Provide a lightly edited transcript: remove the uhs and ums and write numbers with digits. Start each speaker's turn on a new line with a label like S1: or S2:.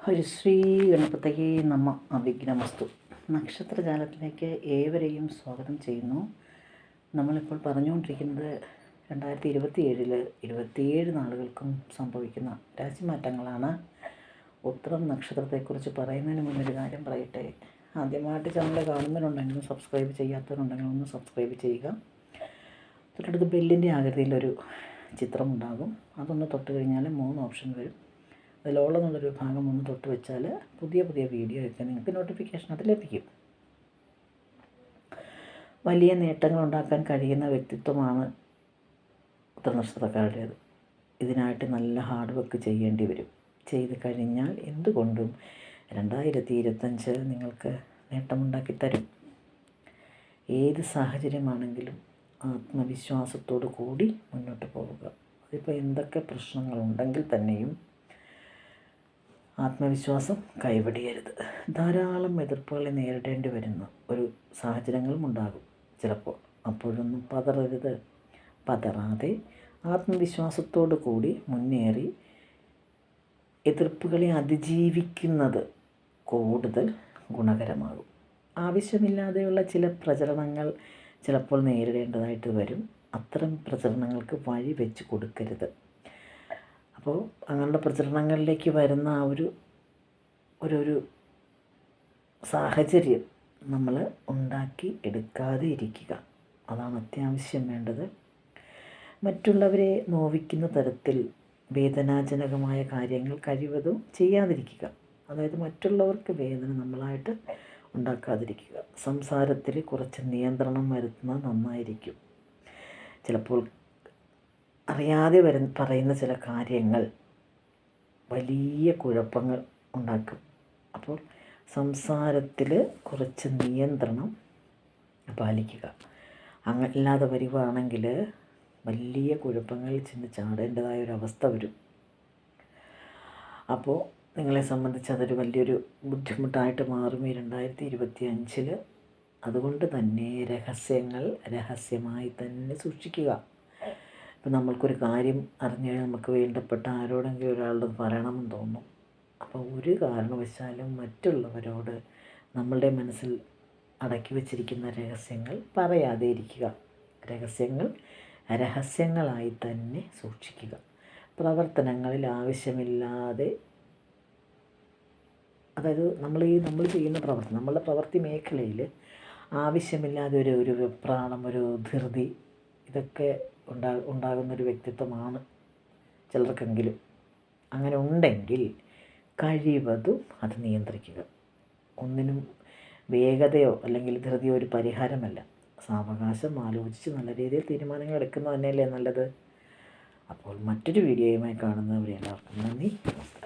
S1: ഹരിശ്രീ ഗണപതയേ നമ. അവിഘ്നമസ്തു. നക്ഷത്രജാലത്തിലേക്ക് ഏവരെയും സ്വാഗതം ചെയ്യുന്നു. നമ്മളിപ്പോൾ പറഞ്ഞുകൊണ്ടിരിക്കുന്നത് 2027 27 നാളുകൾക്കും സംഭവിക്കുന്ന രാശിമാറ്റങ്ങളാണ്. ഉത്രം നക്ഷത്രത്തെക്കുറിച്ച് പറയുന്നതിന് മുന്നൊരു കാര്യം പറയട്ടെ. ആദ്യമായിട്ട് ചാനൽ കാണുന്നവരുണ്ടെങ്കിലും സബ്സ്ക്രൈബ് ചെയ്യാത്തവരുണ്ടെങ്കിലും ഒന്ന് സബ്സ്ക്രൈബ് ചെയ്യുക. തൊട്ടടുത്ത് ബെല്ലിൻ്റെ ആകൃതിയിലൊരു ചിത്രമുണ്ടാകും. അതൊന്ന് തൊട്ട് കഴിഞ്ഞാൽ 3 ഓപ്ഷൻ വരും. അതിലുള്ളതെന്നുള്ളൊരു ഭാഗം ഒന്ന് തൊട്ട് വെച്ചാൽ പുതിയ വീഡിയോയൊക്കെ നിങ്ങൾക്ക് നോട്ടിഫിക്കേഷൻ അത് ലഭിക്കും. വലിയ നേട്ടങ്ങൾ ഉണ്ടാക്കാൻ കഴിയുന്ന വ്യക്തിത്വമാണ് ഉത്തരനക്ഷത്രക്കാരുടേത്. ഇതിനായിട്ട് നല്ല ഹാർഡ് വർക്ക് ചെയ്യേണ്ടി വരും. ചെയ്ത് കഴിഞ്ഞാൽ എന്തുകൊണ്ടും 2025 നിങ്ങൾക്ക് നേട്ടമുണ്ടാക്കി തരും. ഏത് സാഹചര്യമാണെങ്കിലും ആത്മവിശ്വാസത്തോടു കൂടി മുന്നോട്ട് പോവുക. അതിപ്പോൾ എന്തൊക്കെ പ്രശ്നങ്ങളുണ്ടെങ്കിൽ തന്നെയും ആത്മവിശ്വാസം കൈവടിയരുത്. ധാരാളം എതിർപ്പുകളെ നേരിടേണ്ടി വരുന്ന ഒരു സാഹചര്യങ്ങളും ഉണ്ടാകും ചിലപ്പോൾ. അപ്പോഴൊന്നും പതറരുത്. പതറാതെ ആത്മവിശ്വാസത്തോടു കൂടി മുന്നേറി എതിർപ്പുകളെ അതിജീവിക്കുന്നത് കൂടുതൽ ഗുണകരമാകും. ആവശ്യമില്ലാതെയുള്ള ചില പ്രചരണങ്ങൾ ചിലപ്പോൾ നേരിടേണ്ടതായിട്ട് വരും. അത്തരം പ്രചരണങ്ങൾക്ക് വഴി വെച്ച് കൊടുക്കരുത്. അപ്പോൾ അങ്ങനെയുള്ള പ്രചരണങ്ങളിലേക്ക് വരുന്ന ആ ഒരു സാഹചര്യം നമ്മൾ ഉണ്ടാക്കി എടുക്കാതെ ഇരിക്കുക. അതാണ് അത്യാവശ്യം വേണ്ടത്. മറ്റുള്ളവരെ നോവിക്കുന്ന തരത്തിൽ വേദനാജനകമായ കാര്യങ്ങൾ കഴിവതും ചെയ്യാതിരിക്കുക. അതായത് മറ്റുള്ളവർക്ക് വേദന നമ്മളായിട്ട് ഉണ്ടാക്കാതിരിക്കുക. സംസാരത്തിൽ കുറച്ച് നിയന്ത്രണം വരുത്തുന്നത് നന്നായിരിക്കും. ചിലപ്പോൾ അറിയാതെ പറയുന്ന ചില കാര്യങ്ങൾ വലിയ കുഴപ്പങ്ങൾ ഉണ്ടാക്കും. അപ്പോൾ സംസാരത്തിൽ കുറച്ച് നിയന്ത്രണം പാലിക്കുക. അല്ലാതെ വരുവാണെങ്കിൽ വലിയ കുഴപ്പങ്ങളിൽ ചെന്ന് ചാടേണ്ടതായ ഒരവസ്ഥ വരും. അപ്പോൾ നിങ്ങളെ സംബന്ധിച്ച് അതൊരു വലിയൊരു ബുദ്ധിമുട്ടായിട്ട് മാറും ഈ 2025. അതുകൊണ്ട് തന്നെ രഹസ്യങ്ങൾ രഹസ്യമായി തന്നെ സൂക്ഷിക്കുക. ഇപ്പം നമ്മൾക്കൊരു കാര്യം അറിഞ്ഞു കഴിഞ്ഞാൽ നമുക്ക് വേണ്ടപ്പെട്ട ആരോടെങ്കിലും ഒരാളോട് പറയണമെന്ന് തോന്നും. അപ്പോൾ ഒരു കാരണവശാലും മറ്റുള്ളവരോട് നമ്മളുടെ മനസ്സിൽ അടക്കി വച്ചിരിക്കുന്ന രഹസ്യങ്ങൾ പറയാതെ ഇരിക്കുക. രഹസ്യങ്ങൾ രഹസ്യങ്ങളായി തന്നെ സൂക്ഷിക്കുക. പ്രവർത്തനങ്ങളിൽ ആവശ്യമില്ലാതെ, അതായത് നമ്മൾ ചെയ്യുന്ന പ്രവർത്തനം, നമ്മളുടെ പ്രവൃത്തി മേഖലയിൽ ആവശ്യമില്ലാതെ ഒരു വെപ്രാളം, ഒരു ധൃതി, ഇതൊക്കെ ഉണ്ടാകുന്നൊരു വ്യക്തിത്വമാണ് ചിലർക്കെങ്കിലും. അങ്ങനെ ഉണ്ടെങ്കിൽ കഴിവതും അത് നിയന്ത്രിക്കുക. ഒന്നിനും വേഗതയോ അല്ലെങ്കിൽ ധൃതിയോ ഒരു പരിഹാരമല്ല. സാവകാശം ആലോചിച്ച് നല്ല രീതിയിൽ തീരുമാനങ്ങൾ എടുക്കുന്നത് തന്നെയല്ലേ നല്ലത്. അപ്പോൾ മറ്റൊരു വീഡിയോയുമായി കാണുന്നവരെ എല്ലാവർക്കും നന്ദി, നമസ്കാരം.